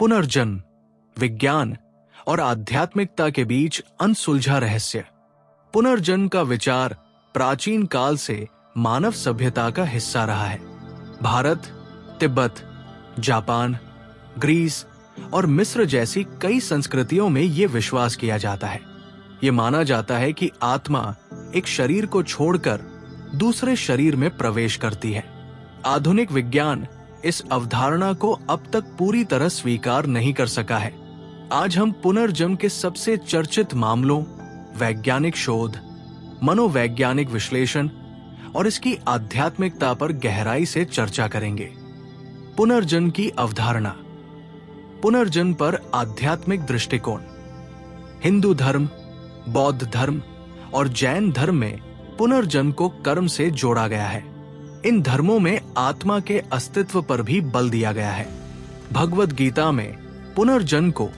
पुनर्जन्म, विज्ञान और आध्यात्मिकता के बीच अनसुलझा रहस्य। पुनर्जन्म का विचार प्राचीन काल से मानव सभ्यता का हिस्सा रहा है। भारत, तिब्बत, जापान, ग्रीस और मिस्र जैसी कई संस्कृतियों में यह विश्वास किया जाता है। यह माना जाता है कि आत्मा एक शरीर को छोड़कर दूसरे शरीर में प्रवेश करती है। आधुनिक विज्ञान इस अवधारणा को अब तक पूरी तरह स्वीकार नहीं कर सका है। आज हम पुनर्जन्म के सबसे चर्चित मामलों, वैज्ञानिक शोध, मनोवैज्ञानिक विश्लेषण और इसकी आध्यात्मिकता पर गहराई से चर्चा करेंगे। पुनर्जन्म की अवधारणा। पुनर्जन्म पर आध्यात्मिक दृष्टिकोण। हिंदू धर्म, बौद्ध धर्म और जैन धर्म में पुनर्जन्म को कर्म से जोड़ा गया है। इन धर्मों में आत्मा के अस्तित्व पर भी बल दिया गया है। भगवद गीता में पुनर्जन्म को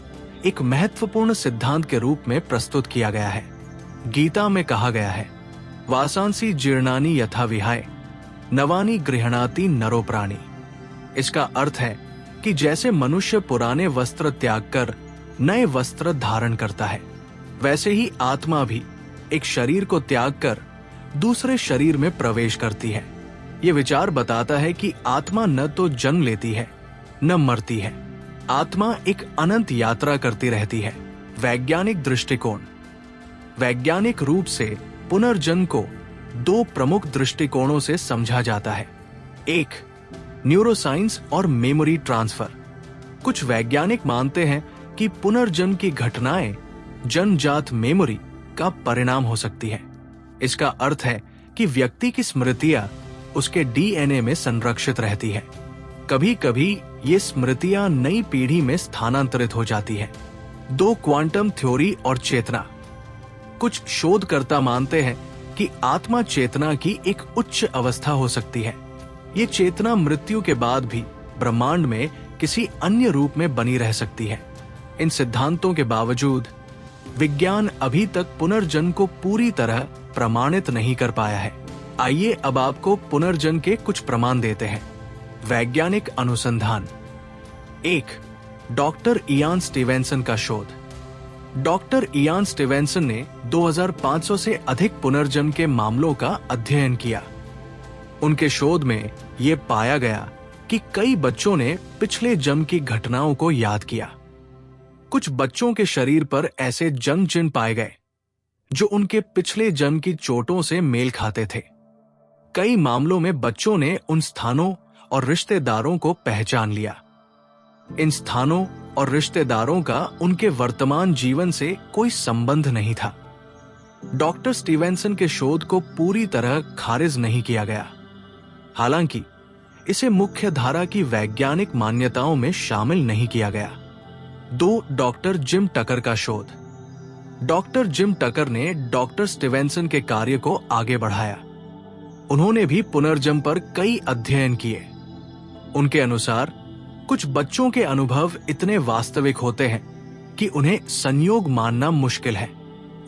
एक महत्वपूर्ण सिद्धांत के रूप में प्रस्तुत किया गया है। गीता में कहा गया है, वासांसी जीर्णानि यथा विहाय नवानि गृह्णाति नरो प्राणी। इसका अर्थ है कि जैसे मनुष्य पुराने वस्त्र त्याग कर नए वस्त्र धारण करता है, वैसे ही आत्मा भी एक शरीर को त्याग कर दूसरे शरीर में प्रवेश करती है। ये विचार बताता है कि आत्मा न तो जन्म लेती है, न मरती है। आत्मा एक अनंत यात्रा करती रहती है। वैज्ञानिक दृष्टिकोण। वैज्ञानिक रूप से पुनर्जन्म को दो प्रमुख दृष्टिकोणों से समझा जाता है। एक, न्यूरोसाइंस और मेमोरी ट्रांसफर। कुछ वैज्ञानिक मानते हैं कि पुनर्जन्म की घटनाएं जन्मजात मेमोरी का परिणाम हो सकती है। इसका अर्थ है कि व्यक्ति की स्मृतियां उसके डीएनए में संरक्षित रहती है। कभी कभी ये स्मृतियां नई पीढ़ी में स्थानांतरित हो जाती है। दो, क्वांटम थ्योरी और चेतना। कुछ शोधकर्ता मानते हैं कि आत्मा चेतना की एक उच्च अवस्था हो सकती है। ये चेतना मृत्यु के बाद भी ब्रह्मांड में किसी अन्य रूप में बनी रह सकती है। इन सिद्धांतों के बावजूद विज्ञान अभी तक पुनर्जन्म को पूरी तरह प्रमाणित नहीं कर पाया है। आइए अब आपको पुनर्जन्म के कुछ प्रमाण देते हैं। वैज्ञानिक अनुसंधान। 1. डॉक्टर इयान स्टीवेंसन का शोध। डॉक्टर इयान स्टीवेंसन ने 2500 से अधिक पुनर्जन्म के मामलों का अध्ययन किया। उनके शोध में यह पाया गया कि कई बच्चों ने पिछले जन्म की घटनाओं को याद किया। कुछ बच्चों के शरीर पर ऐसे जन्म चिन्ह पाए गए जो उनके पिछले जन्म की चोटों से मेल खाते थे। कई मामलों में बच्चों ने उन स्थानों और रिश्तेदारों को पहचान लिया। इन स्थानों और रिश्तेदारों का उनके वर्तमान जीवन से कोई संबंध नहीं था। डॉक्टर स्टीवेंसन के शोध को पूरी तरह खारिज नहीं किया गया, हालांकि इसे मुख्य धारा की वैज्ञानिक मान्यताओं में शामिल नहीं किया गया। 2. डॉक्टर जिम टकर का शोध। डॉक्टर जिम टकर ने डॉक्टर स्टीवेंसन के कार्य को आगे बढ़ाया। उन्होंने भी पुनर्जन्म पर कई अध्ययन किए। उनके अनुसार कुछ बच्चों के अनुभव इतने वास्तविक होते हैं कि उन्हें संयोग मानना मुश्किल है।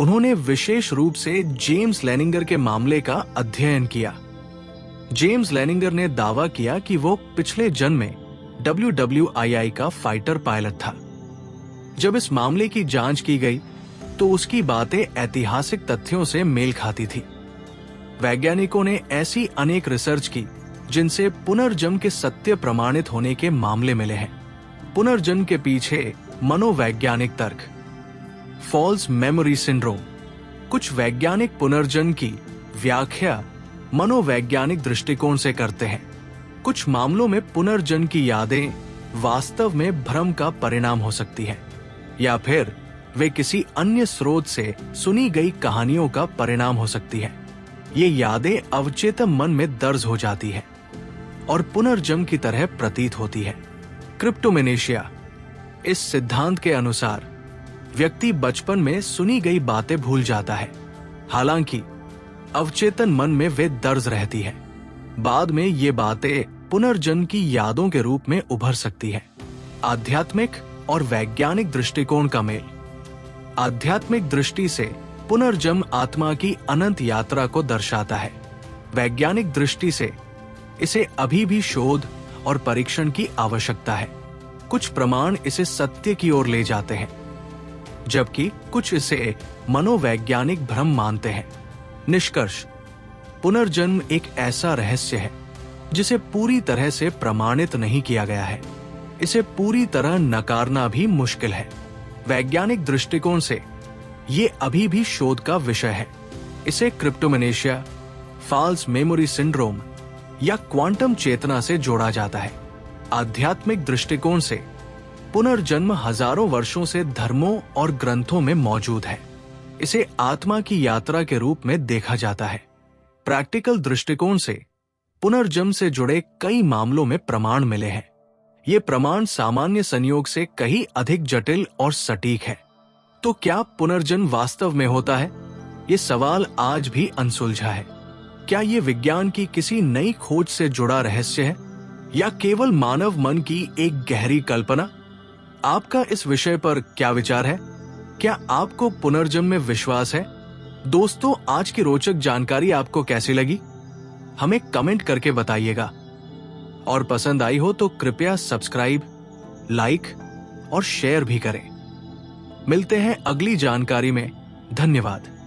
उन्होंने विशेष रूप से जेम्स लेनिंगर के मामले का अध्ययन किया। जेम्स लेनिंगर ने दावा किया कि वो पिछले जन्म में WWII का फाइटर पायलट था। जब इस मामले की जांच की गई तो उसकी बातें ऐतिहासिक तथ्यों से मेल खाती थी। वैज्ञानिकों ने ऐसी अनेक रिसर्च की जिनसे पुनर्जन्म के सत्य प्रमाणित होने के मामले मिले हैं। पुनर्जन्म के पीछे मनोवैज्ञानिक तर्क। False memory syndrome. कुछ वैज्ञानिक पुनर्जन्म की व्याख्या मनोवैज्ञानिक दृष्टिकोण से करते हैं। कुछ मामलों में पुनर्जन्म की यादें वास्तव में भ्रम का परिणाम हो सकती हैं, या फिर वे किसी अन्य स्रोत से सुनी गई कहानियों का परिणाम हो सकती है। ये यादें अवचेतन मन में दर्ज हो जाती है और पुनर्जन्म की तरह प्रतीत होती है। क्रिप्टोमेनेशिया। इस सिद्धांत के अनुसार व्यक्ति बचपन में सुनी गई बातें भूल जाता है, हालांकि अवचेतन मन में वे दर्ज रहती है। बाद में ये बातें पुनर्जन्म की यादों के रूप में उभर सकती है। आध्यात्मिक और वैज्ञानिक दृष्टिकोण का मेल। आध्यात्मिक दृष्टि से पुनर्जन्म आत्मा की अनंत यात्रा को दर्शाता है। वैज्ञानिक दृष्टि से इसे अभी भी शोध और परीक्षण की आवश्यकता है। कुछ प्रमाण इसे सत्य की ओर ले जाते हैं, जबकि कुछ इसे मनोवैज्ञानिक भ्रम मानते हैं। निष्कर्ष, पुनर्जन्म एक ऐसा रहस्य है जिसे पूरी तरह से प्रमाणित नहीं किया गया है। इसे पूरी तरह नकारना भी मुश्किल है। वैज्ञानिक दृष्टिकोण से ये अभी भी शोध का विषय है। इसे क्रिप्टोमेनेशिया, फॉल्स मेमोरी सिंड्रोम या क्वांटम चेतना से जोड़ा जाता है। आध्यात्मिक दृष्टिकोण से पुनर्जन्म हजारों वर्षों से धर्मों और ग्रंथों में मौजूद है। इसे आत्मा की यात्रा के रूप में देखा जाता है। प्रैक्टिकल दृष्टिकोण से पुनर्जन्म से जुड़े कई मामलों में प्रमाण मिले हैं। ये प्रमाण सामान्य संयोग से कहीं अधिक जटिल और सटीक है। तो क्या पुनर्जन्म वास्तव में होता है? ये सवाल आज भी अनसुलझा है। क्या ये विज्ञान की किसी नई खोज से जुड़ा रहस्य है या केवल मानव मन की एक गहरी कल्पना? आपका इस विषय पर क्या विचार है? क्या आपको पुनर्जन्म में विश्वास है? दोस्तों, आज की रोचक जानकारी आपको कैसी लगी? हमें कमेंट करके बताइएगा। और पसंद आई हो तो कृपया सब्सक्राइब, लाइक और शेयर भी करें। मिलते हैं अगली जानकारी में। धन्यवाद।